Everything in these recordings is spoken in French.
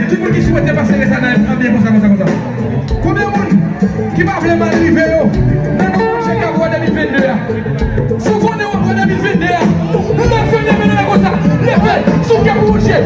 Tout le monde qui souhaite passer ça dans bien comme ça. Combien de monde qui va vraiment arriver? Même j'ai qu'à voir 2022. Si vous connaissez voir 2022, nous allons faire des comme ça. Les faits, sous qui vous bougez,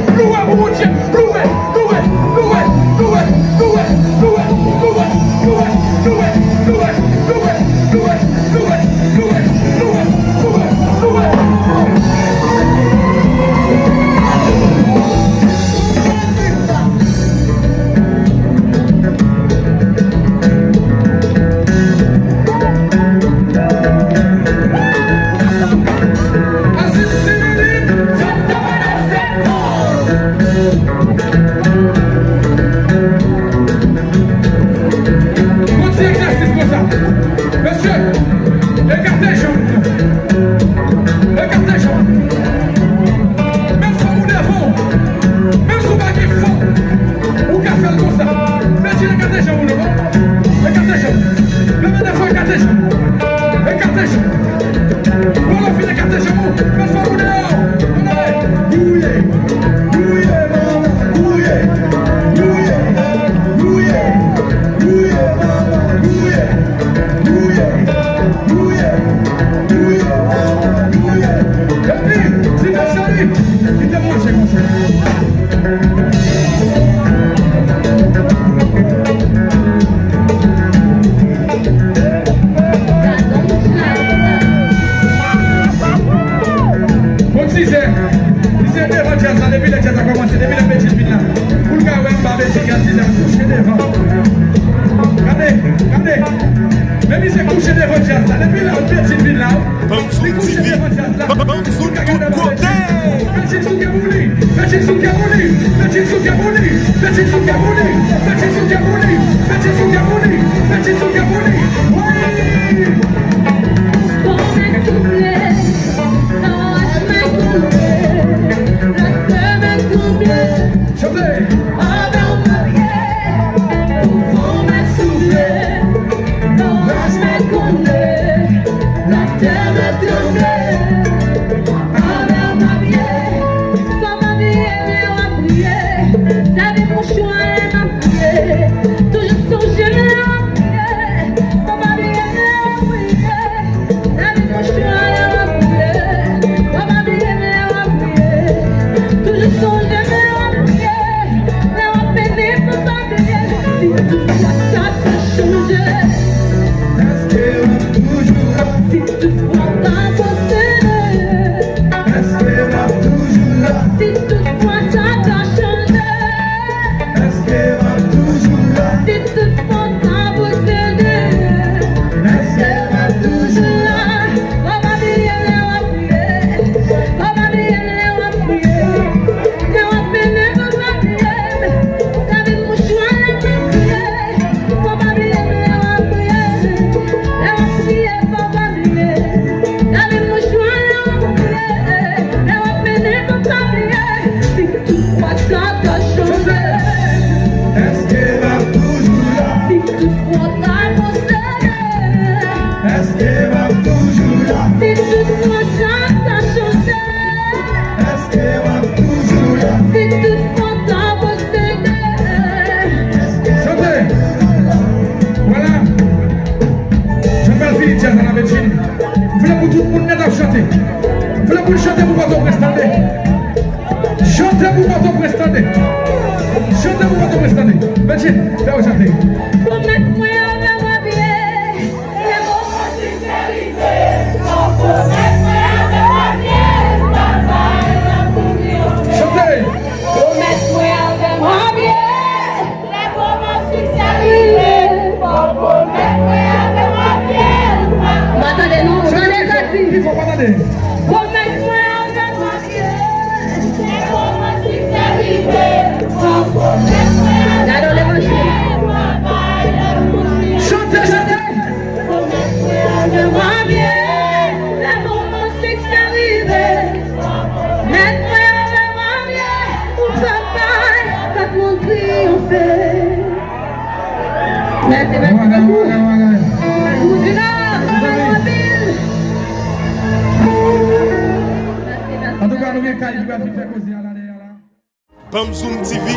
Bamzoum TV,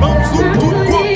Bamzoum tout côté.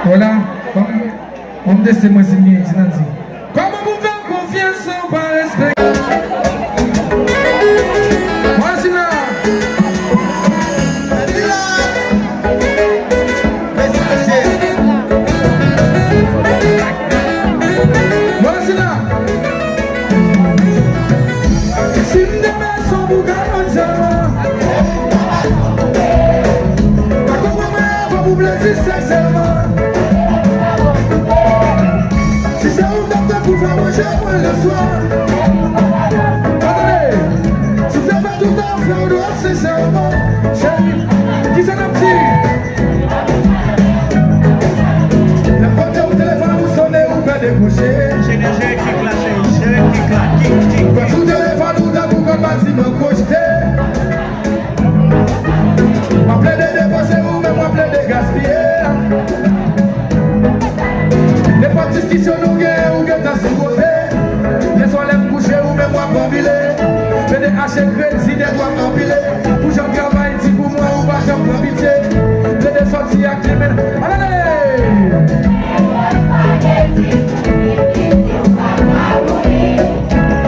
Voilà, on me laisse moi signer, c'est Nancy. Comment vous faire confiance par respect? Voici là. Voici là. Si me demande son boucan, on pas comment vous blesser sincèrement. Si c'est un docteur pour faire manger moi le soir. Attendez, si vous n'avez pas tout le temps faire dehors, sincèrement, chérie, qui s'en a petit? La porte au téléphone, vous sonnez ou pas décrocher. J'ai qui claque. Quand sous téléphone, vous avez vous comme bâtiment projeté. M'appelez de dépenser ou même m'appelez de gaspiller. Les parties qui sont nous ou que t'as sous côté. Les soirs les coucher ou même moi mobiler. Les déhacher crédit des doigts mobiler. Pour j'en travaille si pour moi ou pas j'en prends pitié. Les sorties à criminel. Allez!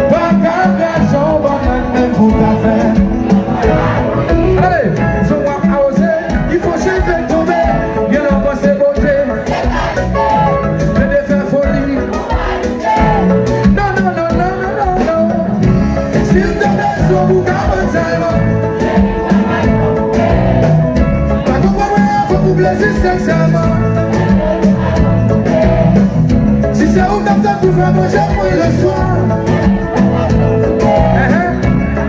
Pas d'argent, pas même pour ta faire. Allez! Son moi à oser, il faut chever tomber. Bien en passer beauté. Si c'est un docteur pour faire manger moi le soir.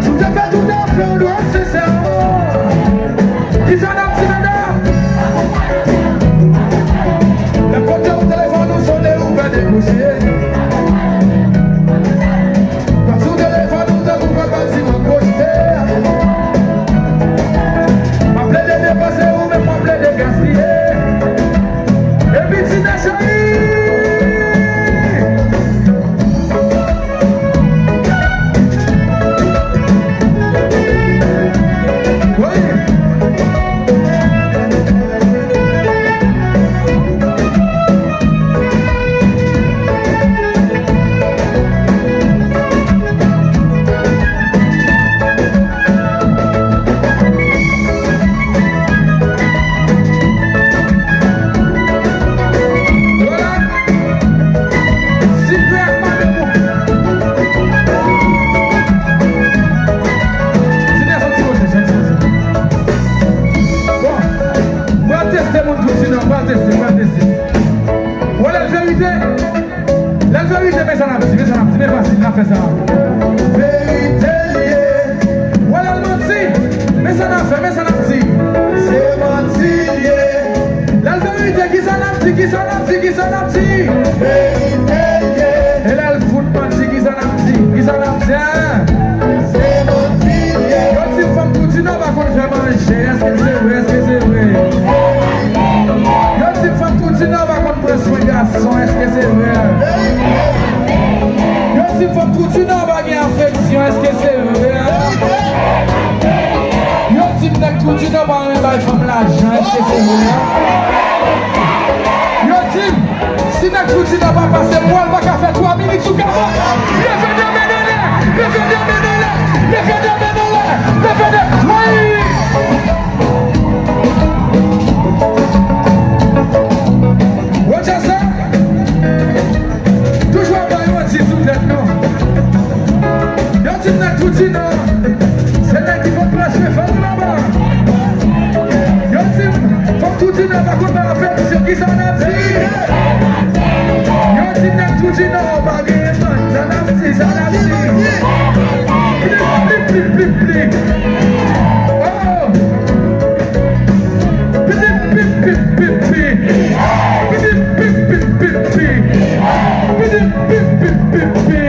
Si vous avez tout à fait, on doit se cerveau. Ils en ont petit madame. Le porteur au téléphone nous sonne ou va décrocher. Quand sous téléphone nous avons pas bâtiment projeté. M'appelez de dépasser ou même m'appelez de gaspiller. Et puis si t'as chéri. fait ça. Vérité liée. Voilà le menti. Mais ça n'a fait, mais ça n'a dit. C'est menti lié. La vérité qui s'en a dit, qui s'en a dit, qui s'en a dit. Vérité liée. Et là, le foot menti qui s'en a dit, qui s'en a dit. C'est menti lié. Quand une femme continue, on va faire manger. Est-ce que c'est vrai, est-ce que c'est vrai? Quand une femme continue, on va prendre soin de garçon. Est-ce que c'est vrai? Quand une femme continue, on va gagner affection. Est-ce que c'est vrai? Quand une femme continue, on va gagner femme l'argent. Est-ce que c'est vrai? Quand si tu continue, on va passer moi, on va faire 3 minutes sous cabane. Revenez, menez-les! Revenez, menez-les! Revenez, menez-les! Revenez! Oui! Watch out, ça? Toujours un baillon anti sous tête, non? Y'a un type n'a tout dit, non? C'est là qui vont placer les femmes là-bas. Y'a un type, faut tout dire, non, par contre, on va faire ce qui s'en a dit. Y'a un type n'a tout dit, non, on va gagner, ça n'a dit, ça n'a dit. Pli, pli, pli, pli. Oh! Pli, pli, pli, pli, pli. Pli, pli, pli, pli, pli. Pli, pli, pli, pli, pli.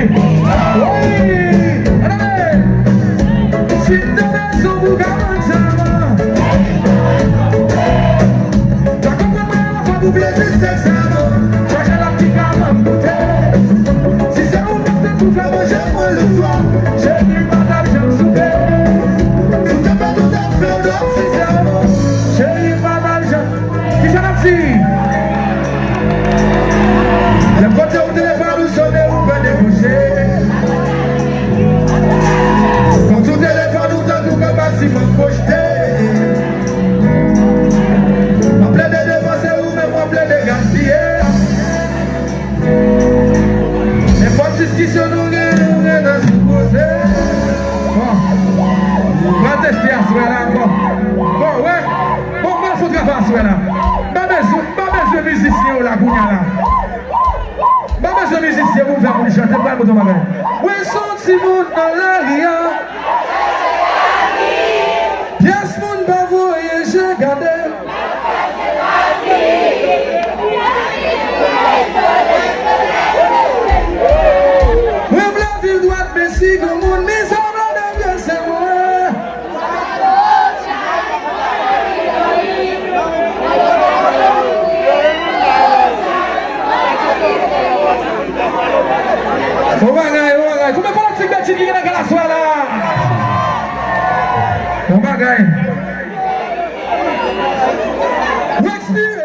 Oui! Allez! Si t'avais son boucan, ça va. T'as compris, la femme oubliée, c'est ça. Toi, j'ai la petite gamme bouteille. Si c'est un matin pour faire manger, moi le soir. J'ai mis madame, je me souviens. Si t'as pas tout à faire, donc c'est ça. J'ai mis madame, je... Qui s'en a dit? Le côté au téléphone, nous sommes où peut déboucher. Quand tout téléphone, nous t'as tout comme maximum projeté. En plein de dépenser ou même en plein de gaspiller. Les potes qui sont nous gagnent dans ce posé. Bon, on va tester à ce là encore. Bon, ouais. Bon, il faut travailler à ce là. Pas besoin de musicien ou la gounia là. Pas besoin de musicien pour faire pour chanter, pas pour ton maman. Oui, son petit monde dans l'arrière. Pièce monde bavo et je gardais. Même la ville doit me si comme mon mise en blanc de bien c'est moi. Oh my God, come on, take that chicken and get a swallow. Oh my God. What's new?